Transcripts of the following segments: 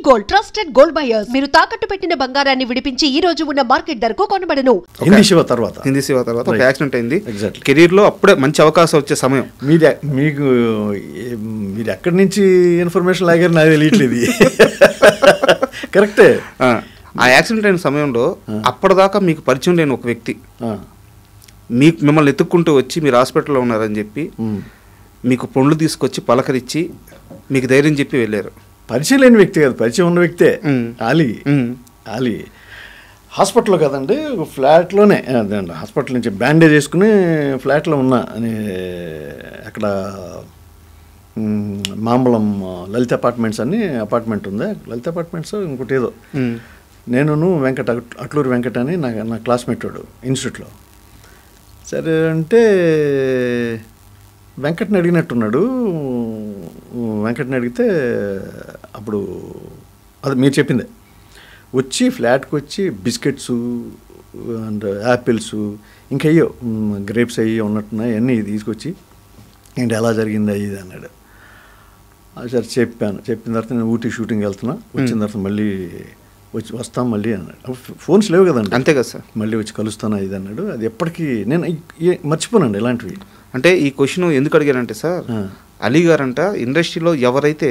Gold, trusted gold buyers. మీరు తాకట్టు పెట్టిన బంగారాన్ని విడిపించి ఈ రోజు ఉన్న మార్కెట్ ధరకు కొనబడను. హిందీ శివ తర్వాత ఒక యాక్సిడెంట్ అయింది. కెరీర్ లో అప్పుడే మంచి అవకాశం వచ్చే సమయం. మీరు ఎక్కడి నుంచి ఇన్ఫర్మేషన్ లాగారు నాకు తెలియట్లేదు. కరెక్టే. ఆ యాక్సిడెంట్ అయిన సమయంలో అప్పటిదాకా మీకు పరిచయం లేని ఒక వ్యక్తి మిమ్మల్ని ఎత్తుక్కుంటూ వచ్చి మీరు హాస్పిటల్లో ఉన్నారని చెప్పి మీకు పండ్లు తీసుకొచ్చి పలకరించి మీకు ధైర్యం చెప్పి వెళ్ళారు. పరిచయం లేని వ్యక్తి కాదు, పరిచయం ఉన్న వ్యక్తే. ఆలీ హాస్పిటల్లో కదండి, ఫ్లాట్లోనే అదండి. హాస్పిటల్ నుంచి బ్యాండేజ్ వేసుకుని ఫ్లాట్లో ఉన్నా అని అక్కడ మామూలం లలిత అపార్ట్మెంట్స్ అని అపార్ట్మెంట్ ఉంది. లలిత అపార్ట్మెంట్స్ ఇంకోటి ఏదో. నేను అట్లూరు వెంకట అని నా క్లాస్మేట్ వాడు ఇన్స్టిట్యూట్లో. సరే అంటే వెంకట్ని అడిగినట్టున్నాడు. వెంకట్ని అడిగితే అప్పుడు అది మీరు చెప్పిందే వచ్చి ఫ్లాట్కి వచ్చి బిస్కెట్స్ అండ్ యాపిల్స్ ఇంకా అయ్యో గ్రేప్స్ అయ్యి ఉన్నట్టున్నాయి అన్నీ తీసుకొచ్చి ఏంటి ఎలా జరిగింది ఇది అన్నాడు. సరే చెప్పిన తర్వాత నేను ఊటీ షూటింగ్ వెళ్తున్నా, వచ్చిన తర్వాత మళ్ళీ వస్తాం మళ్ళీ అన్నాడు. ఫోన్స్ లేవు కదండి. అంతే కదా సార్. మళ్ళీ వచ్చి కలుస్తాను ఇది అన్నాడు. అది ఎప్పటికీ నేను మర్చిపోనండి ఇలాంటివి. అంటే ఈ క్వశ్చన్ ఎందుకు అడిగానంటే సార్, అలీ గారంట ఇండస్ట్రీలో ఎవరైతే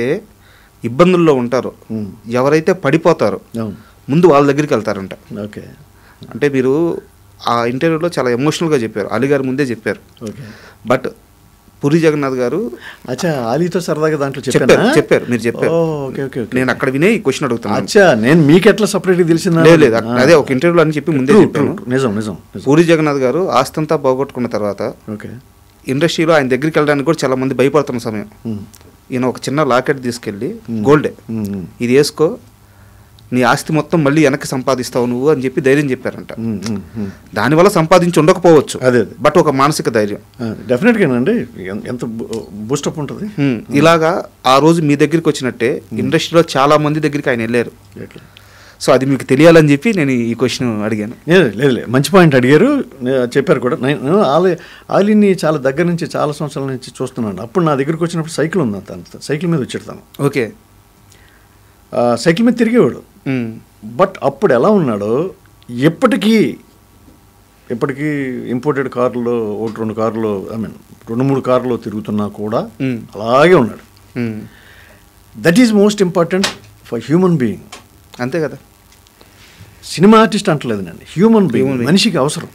ఇబ్బందుల్లో ఉంటారో, ఎవరైతే పడిపోతారో ముందు వాళ్ళ దగ్గరికి వెళ్తారంట. ఓకే. అంటే మీరు ఆ ఇంటర్వ్యూలో చాలా ఎమోషనల్గా చెప్పారు, అలీ గారు ముందే చెప్పారు. బట్ పూరి జగన్నాథ్ గారు ఆలీతో సరదాగా దాంట్లో చెప్పారు, మీరు చెప్పారు. నేను అక్కడ వినే ఈ క్వశ్చన్ అడుగుతాను. నేను మీకు ఎట్లా సపరేట్గా తెలిసిందా? లేదు, అదే ఒక ఇంటర్వ్యూలో అని చెప్పి ముందే చెప్పాను. నిజం. పూరి జగన్నాథ్ గారు ఆస్తంతా పోగొట్టుకున్న తర్వాత ఇండస్ట్రీలో ఆయన దగ్గరికి వెళ్ళడానికి కూడా చాలా మంది భయపడుతున్న సమయం, ఈయన ఒక చిన్న లాకెట్ తీసుకెళ్ళి గోల్డే ఇది వేసుకో, నీ ఆస్తి మొత్తం మళ్ళీ వెనక్కి సంపాదిస్తావు నువ్వు అని చెప్పి ధైర్యం చెప్పారంట. దానివల్ల సంపాదించి ఉండకపోవచ్చు, అదే బట్ ఒక మానసిక ధైర్యం డెఫినెట్గా అండి. ఎంత బూస్టప్ ఉంటుంది. ఇలాగా ఆ రోజు మీ దగ్గరికి వచ్చినట్టే ఇండస్ట్రీలో చాలా మంది దగ్గరికి ఆయన వెళ్ళారు. సో అది మీకు తెలియాలని చెప్పి నేను ఈ క్వశ్చన్ అడిగాను. లేదు, మంచి పాయింట్ అడిగారు, చెప్పారు కూడా. నేను ఆలీని చాలా దగ్గర నుంచి చాలా సంవత్సరాల నుంచి చూస్తున్నాను. అప్పుడు నా దగ్గరికి వచ్చినప్పుడు సైకిల్ ఉంది, అంత సైకిల్ మీద వచ్చేస్తాను. ఓకే. సైకిల్ మీద తిరిగేవాడు. బట్ అప్పుడు ఎలా ఉన్నాడో ఎప్పటికీ ఇంపోర్టెడ్ కార్లో 1-2 కార్లో 2-3 కార్లో తిరుగుతున్నా కూడా అలాగే ఉన్నాడు. That is most important for human being. అంతే కదా. సినిమా ఆర్టిస్ట్ అంటలేదు నేను, హ్యూమన్ బీయింగ్. మనిషికి అవసరం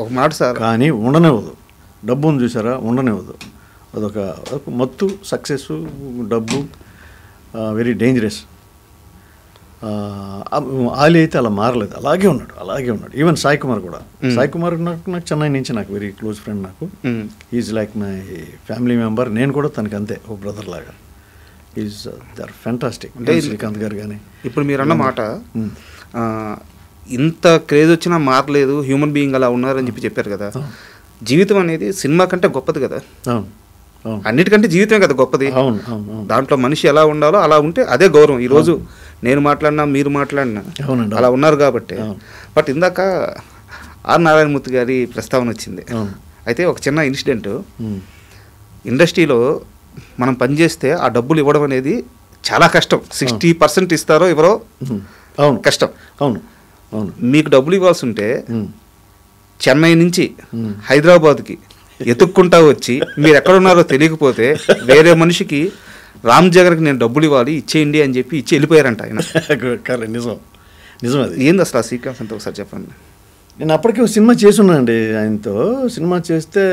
ఒక మాట సార్. కానీ ఉండనివ్వదు. డబ్బు ఉంది చూసారా, ఉండనివ్వదు. అదొక మత్తు. సక్సెస్, డబ్బు వెరీ డేంజరస్. ఆలీ అయితే అలా మారలేదు, అలాగే ఉన్నాడు. ఈవెన్ సాయి కుమార్ కూడా. సాయి కుమార్ నాకు చెన్నై నుంచి నాకు వెరీ క్లోజ్ ఫ్రెండ్. నాకు is like my family member. నేను కూడా తనకి అంతే, ఓ బ్రదర్ లాగా. Is there fantastic. అంటే శ్రీకాంత్ గారు కానీ ఇప్పుడు మీరు అన్న మాట, ఇంత క్రేజ్ వచ్చినా మారలేదు, హ్యూమన్ బీయింగ్ అలా ఉన్నారని చెప్పారు కదా. జీవితం అనేది సినిమా కంటే గొప్పది కదా. అన్నిటికంటే జీవితమే కదా గొప్పది. దాంట్లో మనిషి ఎలా ఉండాలో అలా ఉంటే అదే గౌరవం. ఈరోజు నేను మాట్లాడినా, మీరు మాట్లాడినా అలా ఉన్నారు కాబట్టి. బట్ ఇందాక ఆర్ నారాయణమూర్తి గారి ప్రస్తావన వచ్చింది. అయితే ఒక చిన్న ఇన్సిడెంట్, ఇండస్ట్రీలో మనం పనిచేస్తే ఆ డబ్బులు ఇవ్వడం అనేది చాలా కష్టం. 60% ఇస్తారో ఎవరో కష్టం. మీకు డబ్బులు ఇవ్వాల్సి ఉంటే చెన్నై నుంచి హైదరాబాద్కి ఎత్తుక్కుంటా వచ్చి మీరు ఎక్కడున్నారో తెలియకపోతే వేరే మనిషికి రామ్ జగన్కి నేను డబ్బులు ఇవ్వాలి ఇచ్చేయండి అని చెప్పి ఇచ్చి వెళ్ళిపోయారంట ఆయన. నిజం అది. ఏంది అసలు ఆ సీక్వెన్స్ అంతా ఒకసారి చెప్పండి. నేను అప్పటికే ఒక సినిమా చేసున్నానండి ఆయనతో. సినిమా చేస్తే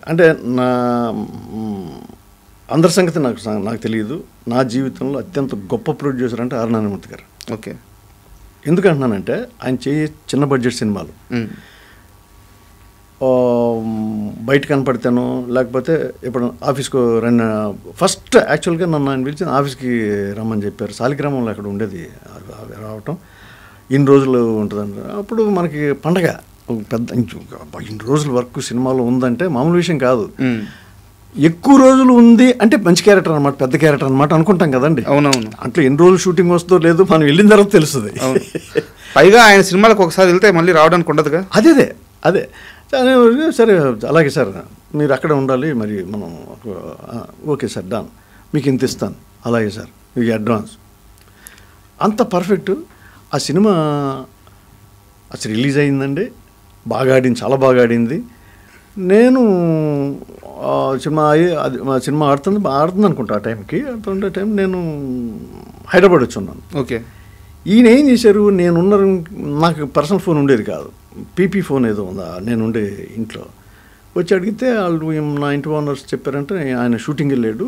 అంటే అందరి సంగతి నాకు తెలియదు. నా జీవితంలో అత్యంత గొప్ప ప్రొడ్యూసర్ అంటే ఆర్ నారాయణమూర్తి గారు. ఓకే. ఎందుకంటున్నానంటే ఆయన చిన్న బడ్జెట్ సినిమాలు బయట కనపడతాను, లేకపోతే ఇప్పుడు ఆఫీస్కు ఫస్ట్ యాక్చువల్గా నన్ను ఆయన పిలిచి ఆఫీస్కి రమ్మని చెప్పారు. సాలిగ్రామంలో అక్కడ ఉండేది రావటం. ఇన్ని రోజులు ఉంటుందండి. అప్పుడు మనకి పండగ పెద్ద, ఇన్ని రోజుల వర్క్ సినిమాలో ఉందంటే మామూలు విషయం కాదు. ఎక్కువ రోజులు ఉంది అంటే మంచి క్యారెక్టర్ అనమాట, పెద్ద క్యారెక్టర్ అనమాట అనుకుంటాం కదండి. అవునవును. అంటే ఎన్ని రోజులు షూటింగ్ వస్తుందో లేదు మనం వెళ్ళిన తర్వాత తెలుస్తుంది. పైగా ఆయన సినిమాలకు ఒకసారి వెళ్తే మళ్ళీ రావడానికి ఉండదుగా. అదే సరే అలాగే సార్ మీరు అక్కడే ఉండాలి మరి మనం ఓకే సార్ డన్ మీకు ఇంత ఇస్తాను అలాగే సార్ మీకు అడ్వాన్స్. అంత పర్ఫెక్ట్. ఆ సినిమా అసలు రిలీజ్ అయిందండి, బాగా ఆడింది, చాలా బాగా ఆడింది. నేను సినిమా ఆడుతుంది అనుకుంటా ఆ టైంకి. ఆడుతుండే టైం నేను హైదరాబాద్ వచ్చి ఉన్నాను. ఓకే. ఈయన ఏం చేశారు, నాకు పర్సనల్ ఫోన్ ఉండేది కాదు, పీపీ ఫోన్ ఏదో ఉందా నేను ఉండే ఇంట్లో. వచ్చి అడిగితే వాళ్ళు నా ఇంటి ఓనర్స్ చెప్పారంటే ఆయన షూటింగ్ వెళ్ళాడు,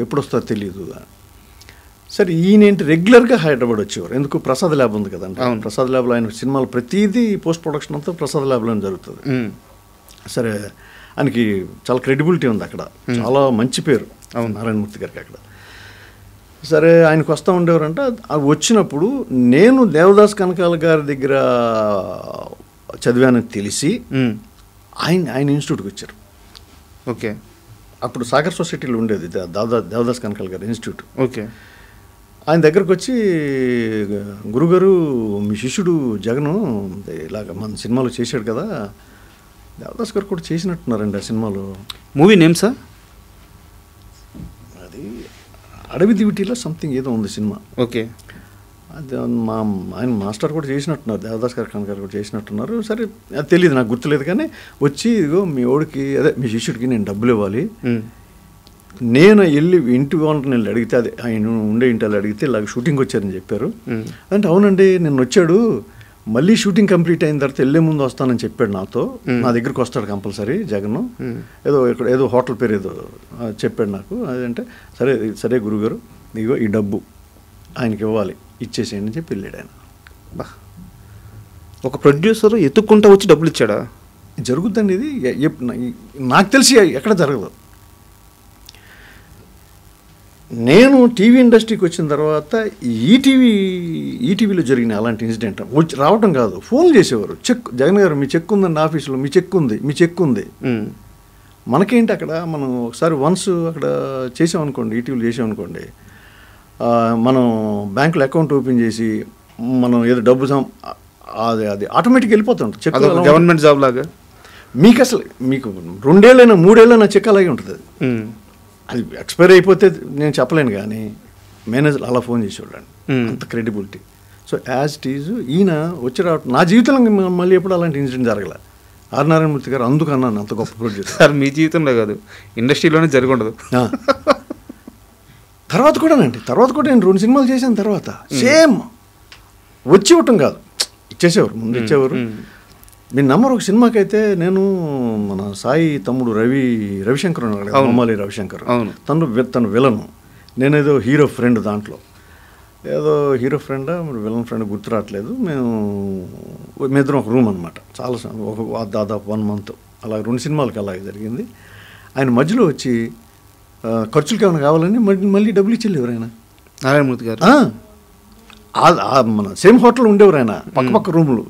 ఎప్పుడు వస్తారో తెలియదు. సరే ఈయనేంటి రెగ్యులర్గా హైదరాబాద్ వచ్చేవారు. ఎందుకు, ప్రసాద్ ల్యాబ్ ఉంది కదండి. ప్రసాద్ ల్యాబ్లో ఆయన సినిమాలు ప్రతిదీ పోస్ట్ ప్రొడక్షన్ అంతా ప్రసాద్ ల్యాబ్లోనే జరుగుతుంది. సరే ఆయనకి చాలా క్రెడిబిలిటీ ఉంది అక్కడ, చాలా మంచి పేరు నారాయణమూర్తి గారికి అక్కడ. సరే ఆయనకు వస్తూ ఉండేవారంట. అవి వచ్చినప్పుడు నేను దేవదాస్ కనకాల గారి దగ్గర చదివానని తెలిసి ఆయన ఇన్స్టిట్యూట్కి వచ్చారు. ఓకే. అప్పుడు సాగర్ సొసైటీలో ఉండేది దేవదాస్ కనకాల గారి ఇన్స్టిట్యూట్. ఓకే. ఆయన దగ్గరకు వచ్చి, గురుగారు మీ శిష్యుడు జగను ఇలాగ మన సినిమాలో చేశాడు కదా, దేవదాస్ గారు కూడా చేసినట్టున్నారండి ఆ సినిమాలో. Movie name sir? అది అడవి దివిటీలో సంథింగ్ ఏదో ఉంది సినిమా. ఓకే. అది ఆయన మాస్టర్ కూడా చేసినట్టున్నారు, దేవదాస్ గారు కనకాల కూడా చేసినట్టున్నారు. సరే అది తెలియదు, నాకు గుర్తులేదు. కానీ వచ్చి ఇదిగో మీ ఓడికి అదే మీ శిష్యుడికి నేను డబ్బులు ఇవ్వాలి, నేను వెళ్ళి ఇంటి ఓనర్ని వెళ్ళి అడిగితే, అదే ఆయన ఉండే ఇంటి వాళ్ళు అడిగితే ఇలాగ షూటింగ్ వచ్చారని చెప్పారు. అంటే అవునండి నిన్న వచ్చాడు, మళ్ళీ షూటింగ్ కంప్లీట్ అయిన తర్వాత వెళ్ళే ముందు వస్తానని చెప్పాడు నాతో. నా దగ్గరికి వస్తాడు కంపల్సరీ జగన్, ఏదో హోటల్ పేరు ఏదో చెప్పాడు నాకు. అదంటే సరే గురుగారు ఇగో ఈ డబ్బు ఆయనకి ఇవ్వాలి, ఇచ్చేసేయండి అని చెప్పి వెళ్ళాడు ఆయన. ఒక ప్రొడ్యూసర్ ఎత్తుక్కుంటా వచ్చి డబ్బులు ఇచ్చాడా? జరుగుద్దండి ఇది, నాకు తెలిసి ఎక్కడ జరగదు. నేను టీవీ ఇండస్ట్రీకి వచ్చిన తర్వాత ఈటీవీలో జరిగిన అలాంటి ఇన్సిడెంట్ రావటం కాదు, ఫోన్ చేసేవారు. జగన్ గారు మీ చెక్ ఉందండి ఆఫీసులో, మీ చెక్ ఉంది. మనకేంటి అక్కడ మనం ఒకసారి వన్స్ అక్కడ చేసామనుకోండి, ఈటీవీలో చేసామనుకోండి, మనం బ్యాంకులో అకౌంట్ ఓపెన్ చేసి మనం ఏదో డబ్బు అది ఆటోమేటిక్గా వెళ్ళిపోతుంటుంది. చెక్ గవర్నమెంట్ జాబ్ లాగా మీకు 2 ఏళ్ళైనా 3 ఏళ్ళైనా చెక్ అలాగే ఉంటుంది. అది ఎక్స్పైర్ అయిపోతే నేను చెప్పలేను, కానీ మేనేజర్ అలా ఫోన్ చేసేవాళ్ళండి, అంత credibility. So as it is ఈయన వచ్చి రావటం నా జీవితంలో మళ్ళీ ఎప్పుడు అలాంటి ఇన్సిడెంట్ జరగలే. ఆర్ నారాయణమూర్తి గారు అందుకన్నాను అంత గొప్ప ప్రొడ్యూసర్. సార్ మీ జీవితంలో కాదు, ఇండస్ట్రీలోనే జరిగి ఉండదు. తర్వాత కూడా నేను 2 సినిమాలు చేసిన తర్వాత సేమ్ వచ్చి ఇవ్వటం కాదు, ఇచ్చేసేవారు, ముందు ఇచ్చేవారు. మీరు నమ్మరు, ఒక సినిమాకి అయితే నేను మన సాయి తమ్ముడు రవిశంకర్ మమ్మాలి రవిశంకర్, తను విలను, నేనేదో హీరో ఫ్రెండ్, దాంట్లో ఏదో హీరో ఫ్రెండ్ విలన్ ఫ్రెండ్ గుర్తు రావట్లేదు. మేమిద్దరం ఒక రూమ్ అనమాట, చాలా దాదాపు 1 month అలా 2 సినిమాలకి అలాగే జరిగింది. ఆయన మధ్యలో వచ్చి ఖర్చులకి ఏమైనా కావాలని మళ్ళీ డబ్బులు ఇచ్చేవారు ఆయన, నారాయణమూర్తి గారు. మన సేమ్ హోటల్ ఉండేవారు ఆయన, పక్క రూములు.